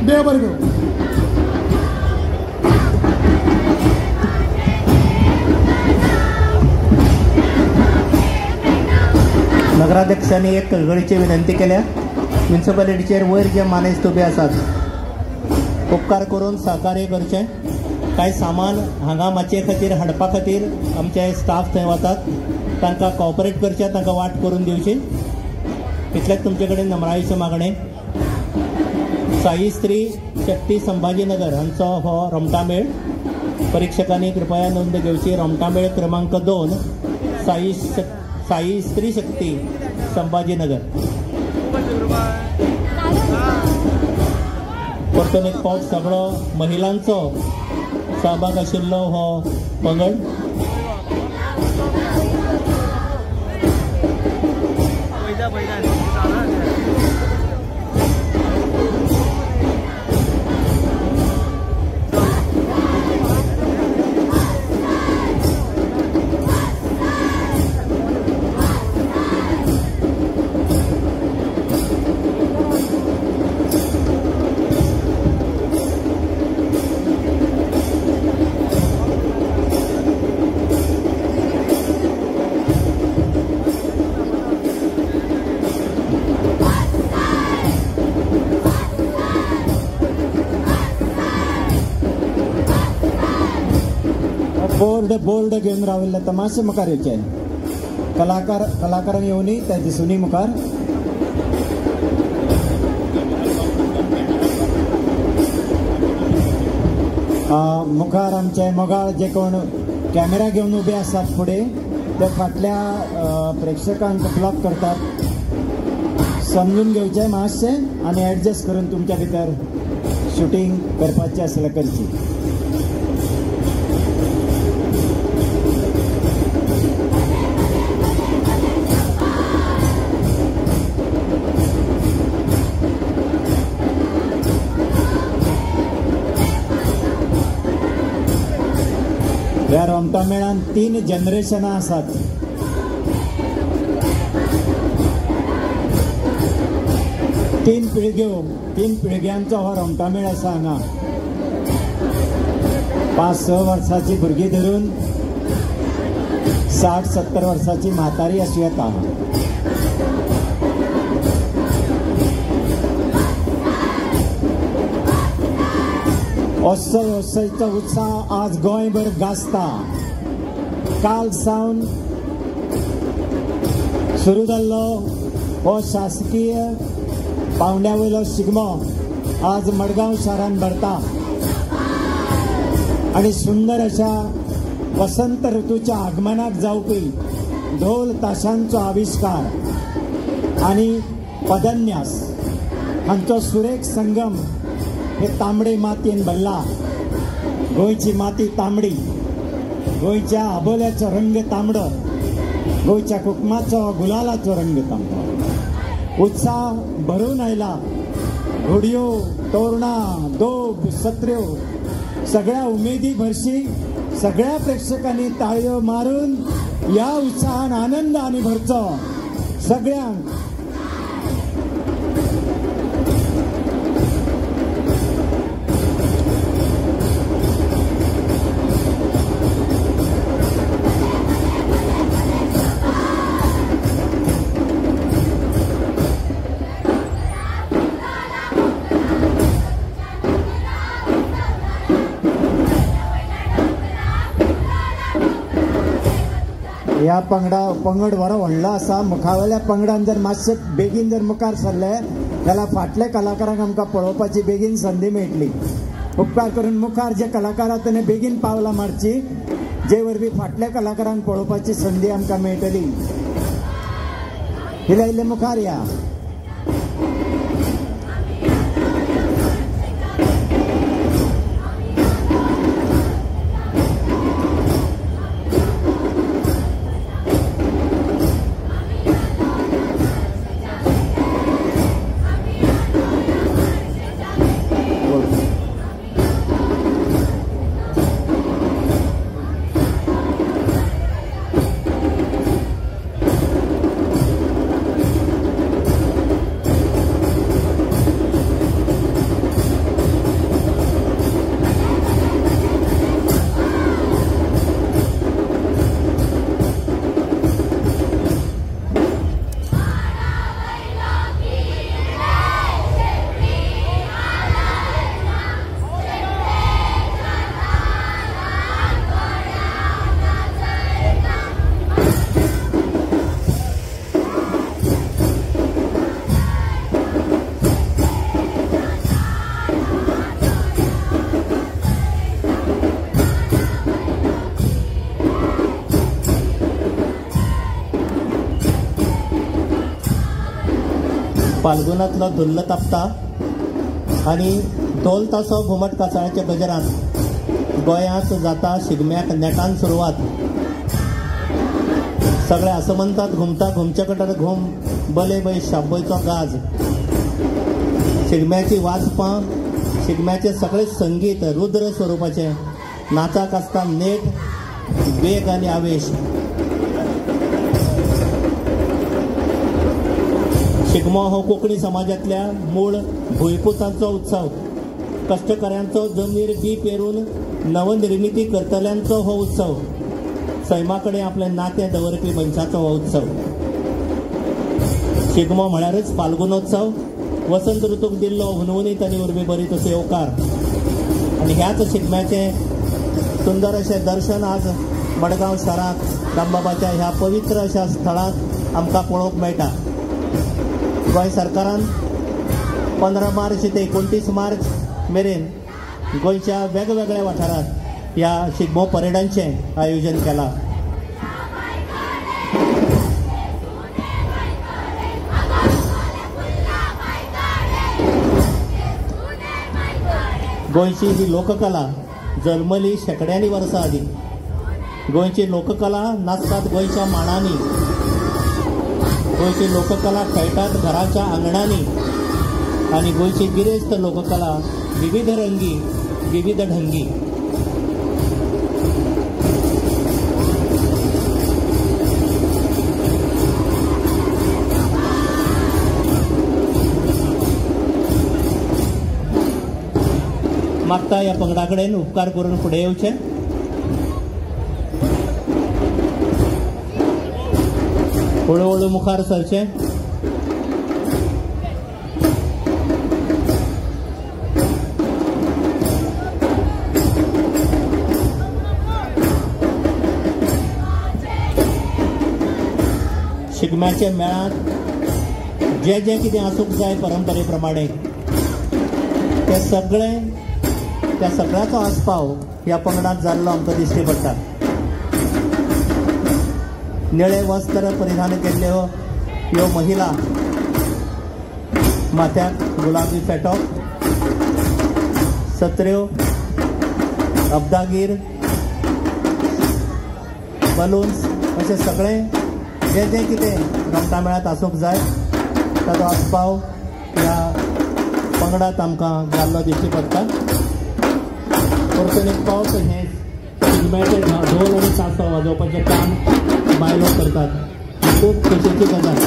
देव बरें करूं. नगराध्यक्षांनी एक कळकळीची विनंती केल्या. म्युन्सिपालिटीचेर वयर जे मानेस्त उबे आसात उपकार करून सहकार्य करचें. कांय सामान हांगा मातये खातीर हाडपा खातीर आमचे स्टाफ थंय वतात. तांकां कॉपरेट करचें, तांकां वाट करून दिवची. इतलेंच तुमचे कडेन नम्रायेचें मागणें. साई स्त्री शक्ती संभाजीनगर हांचो हो रोमटा मेळ. परीक्षकांनी कृपया नोंद घेवची. रोमटा मेळ क्रमांक 2 साई स्त्री शक्ती संभाजीनगर. परतून एक फावट सगळो महिलांचो सहभाग आशिल्लो हो पंगड. बोर्ड घेऊन राविल्ले तमाशे मुखार येवचे. कलाकारांनी येवनी त्या दिसूनी मुखार. मुखार आमचे मोगाळ जे कोण कॅमेरा घेऊन उबे आसात फुडें ते फाटल्या प्रेक्षकांक ब्लॉक करतात. समजून घेवचें मातशें आनी एडजस्ट करून तुमच्या भितर शूटिंग करपाचें आसल्यार करची. ह्या रोमटा मेळान 3 जनरेशनां आसात. तीन पिळग्यांचो हो रोमटा मेळ आसा हांगा. 5-6 वर्सांची भुरगीं धरून 60-70 वर्सांची म्हातारी आसूं येता. असोचो उत्साह आज गोंयभर गाजता. काल सावन सुरू जाल्लो हो शासकीय पावंड्या वयलो शिगमो आज मडगांव शारान भरता आनी सुंदर अशा वसंत ऋतूच्या आगमनाक जावपी ढोल ताशांचो आविष्कार आनी पदन्यास हांचो सुरेख संगम हे तांबडे मातयेन भरला. गोंयची माती तांबडी, गोंयच्या आबोल्याचो रंग तांबडो, गोंयच्या कुकमाचो गुलालाचो रंग तांबडो. उत्साह भरून आयला. घोडयो, तोरणां, दोब, सत्र्यो सगळ्या उमेदी भरशी सगळ्या प्रेक्षकांनी ताळयो मारून या उत्साहान आनंदाने भरचो. सगळ्यांक ह्या पंगड बरो व्हडलो आसा. मुखावेल्या पंगडान जर मातशे बेगीन जर मुखार सरले जाल्यार फाटल्या कलाकारांक आमकां पळोवपाची बेगीन संदी मेळटली. उपकार करून मुखार जे कलाकार आसा ताणें बेगीन पावलां मारची, जे वरवीं फाटल्या कलाकारांक पळोवपाची संदी आमकां मेळटली. इल्ले मुखार या. फाल्गुनातलो धुल्ल तापता आनी ढोल तासो घुमट कासाळ्याच्या गजरांत गोंयांत जाता शिगम्याक नेटान सुरवात. सगळे असं म्हणतात घुमता घुमचे कटर घुम बले बै शाबोयचो गाज. शिगम्याची वाजपां, शिगम्याचे सगळे संगीत रुद्र स्वरूपाचे, नाचाक आसता नेट, वेग आनी आवेश. शिगमो हो कोंकणी समाजातल्या मूळ भुंयपुतांचो उत्सव. कश्टकऱ्यांचो जमीर बी पेरून नवनिर्मिती करतल्यांचो हो उत्सव. सैमा कडेन आपलें नातें दवरपी मनशाचो हो उत्सव. शिगमो म्हळ्यारच फाल्गुनोत्सव, वसंत ऋतूक दिल्लो हुनहुनीत आनी उर्बीभरीत असो येवकार. आनी ह्याच शिगम्याचें सुंदर अशें दर्शन आज मडगांव शारांत दामबाबाच्या ह्या पवित्र अशा स्थळांत आमकां पळोवंक मेळटा. गोंय सरकारान 15 मार्च ते 29 मार्च मेरेन गोंयच्या वेगवेगळ्या वाठारांत ह्या शिगमो परेडांचें आयोजन केलां. गोंयची ही लोककला जल्मली शेकड्यांनी वर्सां आदीं. गोंयची लोककला नाचतात गोंयच्या मांडांनी. गोंयची लोककला खेळटात घराच्या आंगणांनी. आनी गोंयची गिरेस्त लोककला विविध रंगी, विविध ढंगी. मागता ह्या पंगडा कडेन उपकार करून फुडें येवचें. हळू मुखार सरचें. शिगम्याच्या मेळांत जे जे कितें आसूंक जाय परंपरे प्रमाणे ते त्या सगळ्याचो आस्पाव ह्या पंगडांत जाल्लो आमकां दिश्टी पडटा. निळे वस्त्र परिधान केल्ल्यो ह्यो महिला, माथ्याक गुलाबी फेटो, सत्र्यो, अब्दागीर, बलून्स अशें सगळें जे कितें रमटा मेळांत आसूंक जाय ताचो आस्पाव ह्या पंगडांत आमकां जाल्लो दिश्टी पडटा. परतून एक पावट हे शिगम्याचे ढोल आनी तासो वाजोवपाचें काम बायलो करतात. खूब खोशयेची गजाल.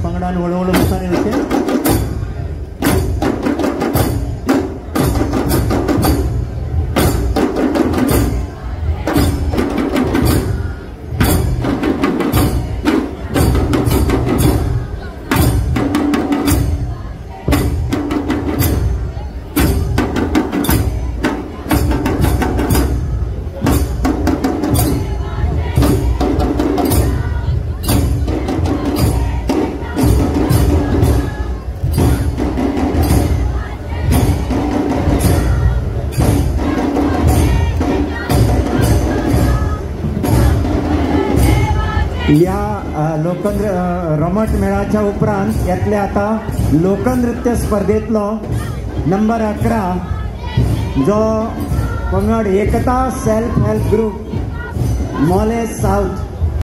पंगडान हळू मुखार येवचें. या रमट मेळाच्या उपरांत येतले आता लोकनृत्य स्पर्धेतलो नंबर 11 जो पंगड एकता सेल्फ हेल्प ग्रुप मोले साउथ